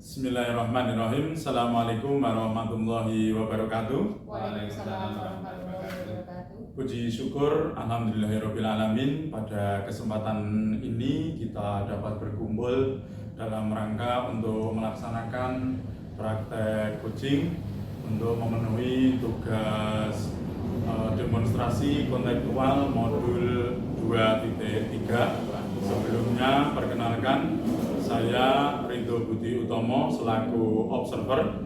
Bismillahirrahmanirrahim. Assalamualaikum warahmatullahi wabarakatuh. Waalaikumsalam warahmatullahi wabarakatuh. Puji syukur alhamdulillahirrabbilalamin, pada kesempatan ini kita dapat berkumpul dalam rangka untuk melaksanakan praktek coaching untuk memenuhi tugas demonstrasi kontekstual modul 2.3. Sebelumnya perkenalkan, saya Ridho Budi Utomo selaku observer.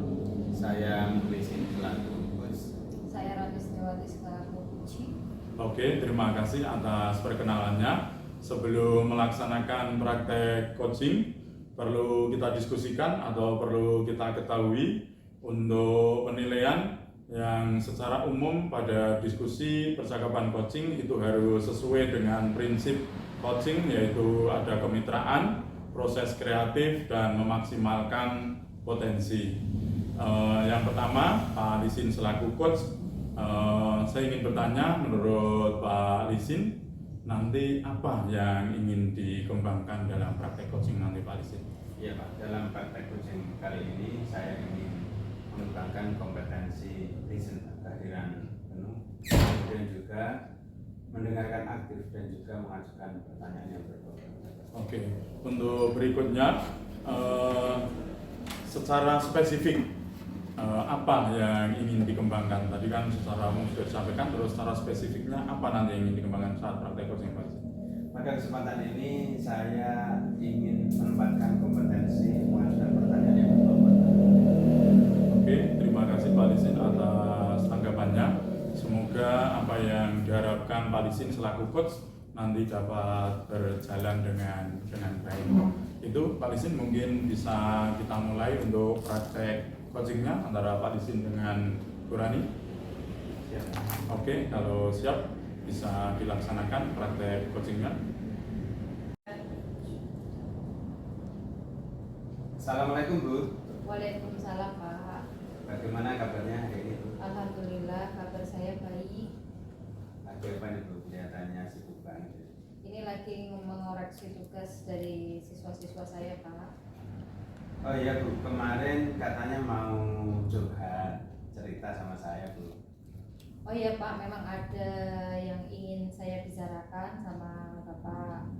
Saya Mukhlisin selaku host. Saya Radisnawati selaku coaching. Oke, terima kasih atas perkenalannya. Sebelum melaksanakan praktek coaching, perlu kita diskusikan atau perlu kita ketahui untuk penilaian yang secara umum pada diskusi percakapan coaching itu harus sesuai dengan prinsip coaching, yaitu ada kemitraan, proses kreatif, dan memaksimalkan potensi. Yang pertama, Pak Lisin selaku coach, saya ingin bertanya, menurut Pak Lisin, nanti apa yang ingin dikembangkan dalam praktek coaching nanti, Pak Lisin? Iya Pak, dalam praktek coaching kali ini saya ingin mengembangkan kompetensi listen, kehadiran penuh, kemudian juga mendengarkan aktif dan juga mengajukan pertanyaan yang berbobot. Oke, untuk berikutnya secara spesifik apa yang ingin dikembangkan? Tadi kan secara umum sudah disampaikan, terus secara spesifiknya apa nanti yang ingin dikembangkan saat praktek coaching, Pak? Pada kesempatan ini saya ingin menempatkan kompetensi mengajukan pertanyaan yang berbobot. Oke, terima kasih Pak Lisin atas tanggapannya. Semoga apa yang diharapkan Pak Lisin selaku coach nanti dapat berjalan dengan baik. Itu Pak Lisin mungkin bisa kita mulai untuk praktek coachingnya antara Pak Lisin dengan Bu Rani. Siap. Oke, kalau siap bisa dilaksanakan praktek coachingnya. Assalamualaikum Bu. Waalaikumsalam Pak. Bagaimana kabarnya hari ini Bu? Alhamdulillah kabar saya baik. Lagi apa nih Bu? Kelihatannya sibuk banget. Ini lagi mengoreksi tugas dari siswa-siswa saya Pak. Oh iya Bu, kemarin katanya mau curhat cerita sama saya Bu. Oh iya Pak, memang ada yang ingin saya bicarakan sama Bapak.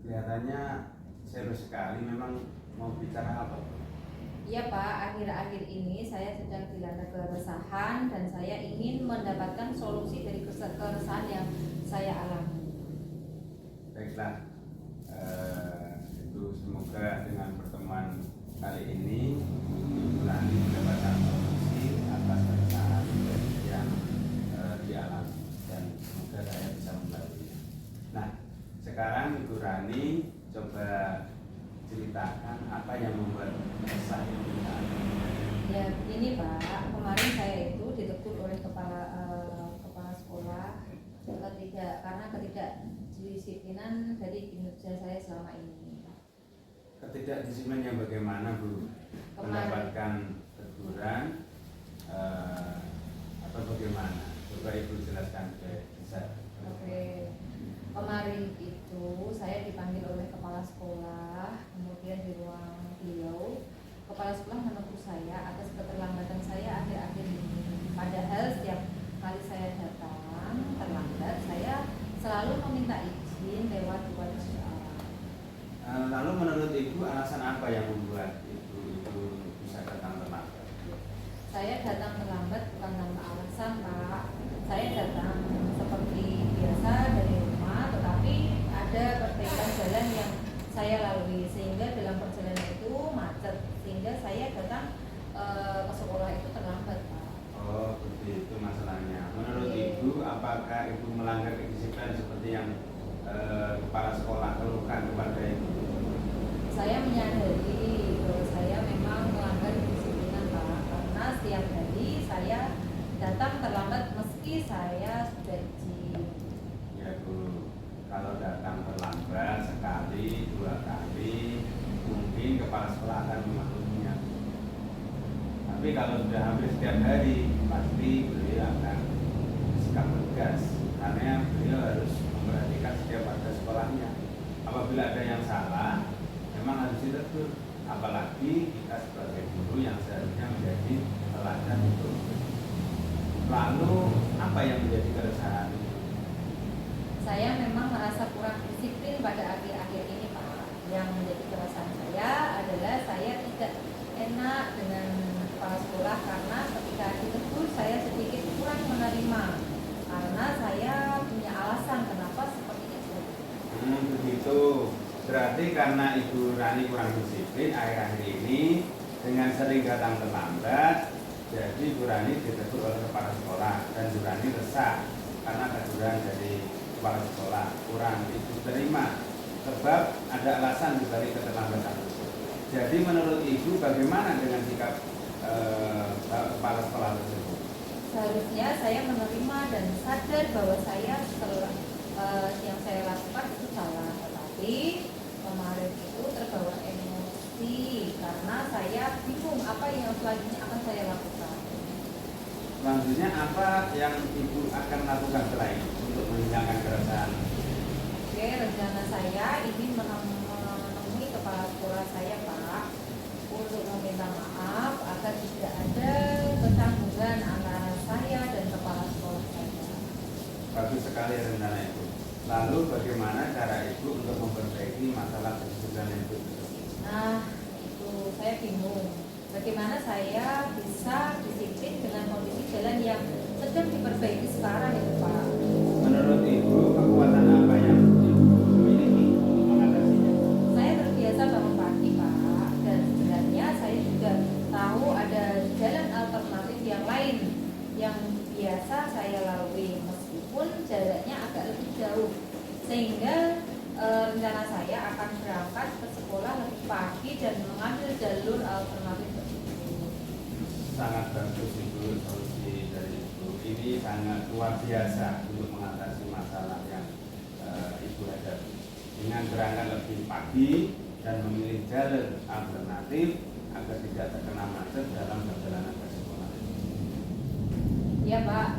Kelihatannya serius sekali, memang mau bicara apa Bu? Iya Pak, akhir-akhir ini saya sedang dilanda keresahan dan saya ingin mendapatkan solusi dari keresahan yang saya alami. Baiklah, itu semoga dengan pertemuan kali ini Bulan mendapatkan solusi atas keresahan yang dialami dan semoga saya bisa membantunya. Nah, sekarang Ibu Rani coba ceritakan apa yang membuat resah itu. Ya ini Pak, kemarin saya itu ditegur oleh kepala sekolah karena ketidakdisiplinan dari kinerja saya selama ini. Ketidakdisiplinan yang bagaimana Bu? Mendapatkan teguran atau bagaimana? Coba Ibu jelaskan bisa. Oke. Kemarin itu saya dipanggil oleh kepala sekolah, kemudian di ruang beliau, kepala sekolah menegur saya atas keterlambatan saya akhir-akhir ini. Padahal setiap kali saya datang terlambat, saya selalu meminta izin lewat WhatsApp. Lalu menurut Ibu alasan apa yang membuat Ibu bisa datang terlambat? Saya datang terlambat bukan tanpa alasan Pak. Saya datang seperti biasa dari rumah, tetapi ada perbaikan jalan yang saya lalui sehingga dalam perjalanan itu macet, sehingga saya datang ke sekolah itu terlambat Pak. Oh begitu masalahnya. Menurut Ibu apakah Ibu melanggar kedisiplinan seperti yang kepala sekolah keluhkan kepada Ibu? Saya menyadari bahwa saya memang melanggar kedisiplinan Pak, karena setiap hari saya datang terlambat meski saya sudah izin. Ya Bu, kalau datang terlambat sekali, dua kali, mungkin kepala sekolah akan memakluminya. Tapi kalau sudah hampir setiap hari, pasti beliau akan bersikap tegas, karena beliau harus memperhatikan setiap warga sekolahnya. Apabila ada yang salah, memang harus ditegur. apalagi kita sebagai guru yang seharusnya menjadi teladan untuk. Lalu apa yang menjadi keresahan? Saya memang merasa kurang disiplin pada akhir-akhir ini Pak. Yang menjadi keresahan saya adalah saya tidak enak dengan kepala sekolah karena ketika ditegur saya sedikit kurang menerima karena saya punya alasan kenapa seperti itu. Begitu. Berarti karena Ibu Rani kurang disiplin akhir-akhir ini dengan sering datang terlambat, jadi Ibu Rani ditegur oleh kepala sekolah dan Ibu Rani resah karena teguran dari kepala sekolah kurang Ibu terima sebab ada alasan dibalik keterlambatan tersebut. Jadi menurut Ibu bagaimana dengan sikap kepala sekolah tersebut? Seharusnya saya menerima dan sadar bahwa saya setelah yang saya lakukan itu salah, tetapi kemarin itu terbawa emosi karena saya bingung apa yang selanjutnya akan saya lakukan. Selanjutnya apa yang Ibu akan lakukan setelah ini untuk menghilangkan keresahan? Oke, rencana saya ini menemui kepala sekolah saya Pak untuk meminta maaf agar tidak ada kecanggungan antara saya dan kepala sekolah saya. Bagus sekali rencana Ibu. Lalu bagaimana cara Ibu untuk memperbaiki masalah kedisiplinan Ibu? Nah, itu saya bingung. Bagaimana saya bisa disiplin dengan kondisi jalan yang sedang diperbaiki sekarang itu Pak? Menurut Ibu, kekuatan apa yang Ibu miliki untuk mengatasinya? Saya terbiasa bangun pagi Pak, dan sebenarnya saya juga tahu ada jalan alternatif yang lain yang biasa saya lalui meskipun jaraknya agak lebih jauh, sehingga rencana saya akan berangkat ke sekolah lebih pagi dan mengambil jalur alternatif tersebut. Sangat bagus Ibu, solusi dari Ibu ini sangat luar biasa untuk mengatasi masalah yang Ibu hadapi. Dengan berangkat lebih pagi dan memilih jalur alternatif agar tidak terkena macet dalam perjalanan ke sekolah. Ya Pak,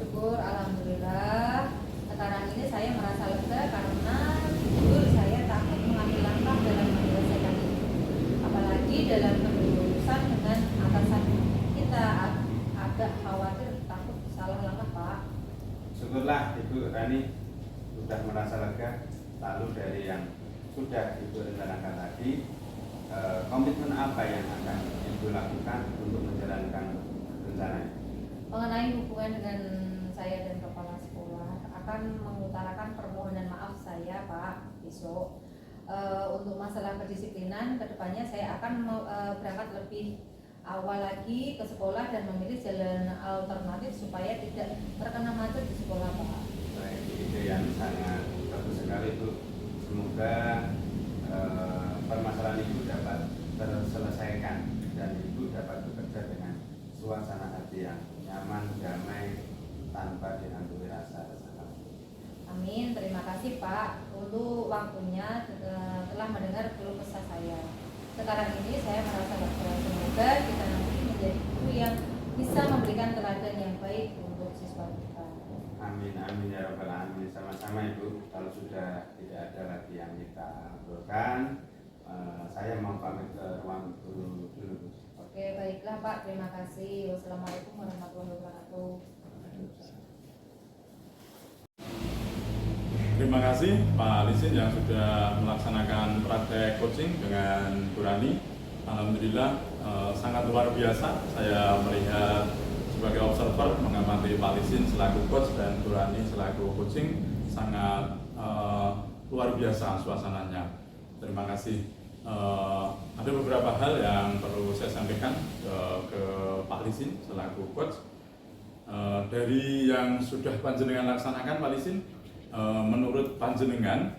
syukur alhamdulillah. Sekarang ini saya merasa lega karena jujur saya takut mengambil langkah dalam menyelesaikan itu. Apalagi dalam berurusan dengan atasan kita agak khawatir takut salah langkah Pak. Syukurlah Ibu Rani sudah merasa lega. Lalu dari yang sudah Ibu rencanakan tadi, komitmen apa yang akan Ibu lakukan untuk menjalankan rencana ini? Mengenai hubungan dengan saya dan kepala sekolah akan mengutarakan permohonan maaf saya Pak besok. Untuk masalah kedisiplinan kedepannya saya akan berangkat lebih awal lagi ke sekolah dan memilih jalan alternatif supaya tidak terkena macet di sekolah Pak. Baik, ide yang sangat bagus sekali Bu. Semoga permasalahan Ibu dapat terselesaikan dan Ibu dapat bekerja dengan suasana hati yang nyaman, damai, tanpa dihantui rasa resah. Amin. Terima kasih Pak untuk waktunya telah mendengar keluh kesah saya. Sekarang ini saya merasa lega. Semoga kita nanti menjadi guru yang bisa memberikan teladan yang baik untuk siswa kita. Amin, amin ya rabbal alamin. Sama-sama Ibu. Kalau sudah tidak ada lagi yang kita obrolkan, saya mau pamit ke ruang guru dulu. Oke, baiklah Pak. Terima kasih. Wassalamualaikum warahmatullahi wabarakatuh. Terima kasih Pak Lisin yang sudah melaksanakan praktek coaching dengan Bu Rani. Alhamdulillah sangat luar biasa. Saya melihat sebagai observer mengamati Pak Lisin selaku coach dan Bu Rani selaku coaching sangat luar biasa suasananya. Terima kasih. Ada beberapa hal yang perlu saya sampaikan ke Pak Lisin selaku coach. Dari yang sudah panjenengan laksanakan Pak Lisin, menurut panjenengan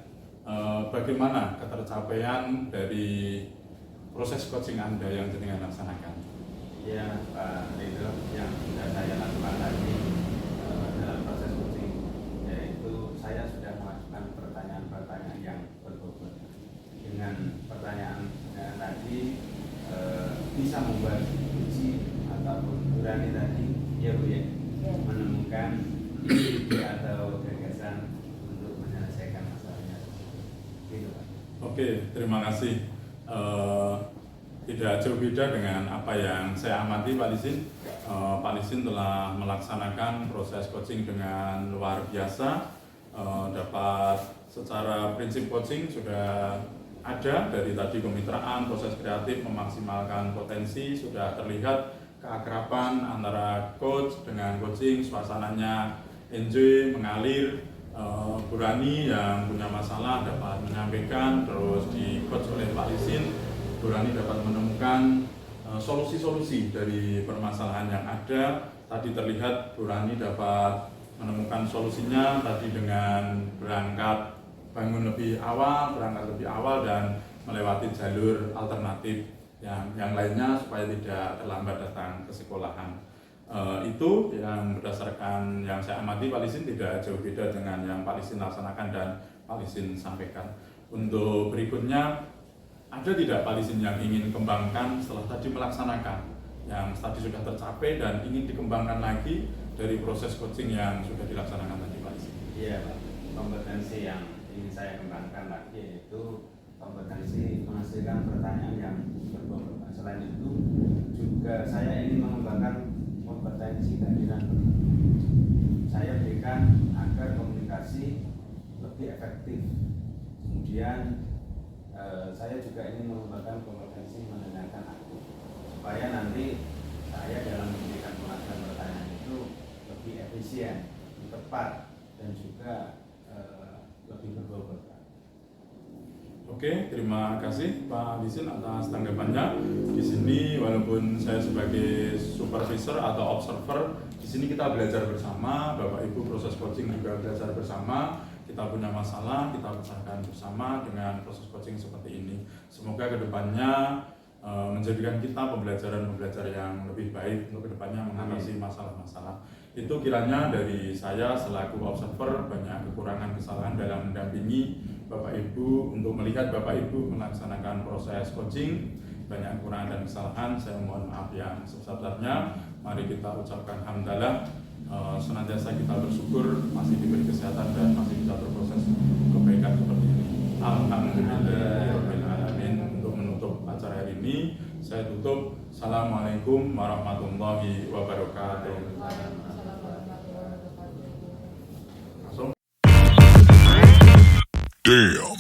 bagaimana ketercapaian dari proses coaching Anda yang jenengan laksanakan? Ya Pak Ridho, yang sudah saya lakukan tadi dalam proses coaching, yaitu saya sudah mengajukan pertanyaan-pertanyaan yang berbobot. Dengan pertanyaan tadi bisa membuat uji ataupun berani tadi, ya Bu ya, menemukan ide atau gagasan untuk menyelesaikan masalahnya. Gitu Pak. Oke, terima kasih. tidak jauh beda dengan apa yang saya amati Pak Lisin. Pak Lisin telah melaksanakan proses coaching dengan luar biasa. Dapat secara prinsip coaching sudah ada dari tadi kemitraan, proses kreatif, memaksimalkan potensi, sudah terlihat keakraban antara coach dengan coaching, suasananya enjoy, mengalir. Bu Rani yang punya masalah dapat menyampaikan, terus di coach oleh Pak Lisin, Bu Rani dapat menemukan solusi-solusi dari permasalahan yang ada. Tadi terlihat Bu Rani dapat menemukan solusinya tadi dengan berangkat lebih awal dan melewati jalur alternatif yang lainnya supaya tidak terlambat datang ke sekolahan. Itu yang berdasarkan yang saya amati Pak Lisin tidak jauh beda dengan yang Pak Lisin laksanakan dan Pak Lisin sampaikan. Untuk berikutnya, ada tidak Pak Lisin yang ingin kembangkan setelah tadi melaksanakan yang tadi sudah tercapai dan ingin dikembangkan lagi dari proses coaching yang sudah dilaksanakan tadi Pak Lisin? Iya Pak, kompetensi yang ingin saya kembangkan lagi yaitu kompetensi menghasilkan pertanyaan yang berbobot. Selain itu juga saya ingin mengembangkan kompetensi kehadiran pendidik. Saya berikan agar komunikasi lebih efektif. Kemudian saya juga ingin mengembangkan kompetensi mendengarkan aku supaya nanti saya dalam memberikan pengajuan pertanyaan itu lebih efisien, lebih tepat dan juga lebih berbobot. Oke, terima kasih Pak Lisin atas tanggapannya. Di sini walaupun saya sebagai supervisor atau observer, di sini kita belajar bersama, Bapak Ibu proses coaching juga belajar bersama. Kita punya masalah, kita pecahkan bersama dengan proses coaching seperti ini. Semoga kedepannya menjadikan kita pembelajaran yang lebih baik untuk kedepannya mengatasi masalah-masalah. Itu kiranya dari saya selaku observer, banyak kekurangan kesalahan dalam mendampingi Bapak Ibu untuk melihat Bapak Ibu melaksanakan proses coaching, banyak kekurangan dan kesalahan. Saya mohon maaf yang sebesar-besarnya. Mari kita ucapkan hamdalah, senantiasa kita bersyukur masih diberi kesehatan dan masih bisa berproses kebaikan seperti ini. Alhamdulillahirobbilalamin. Untuk menutup acara hari ini saya tutup. Assalamualaikum warahmatullahi wabarakatuh. Waalaikumsalam warahmatullahi wabarakatuh. Langsung. Damn.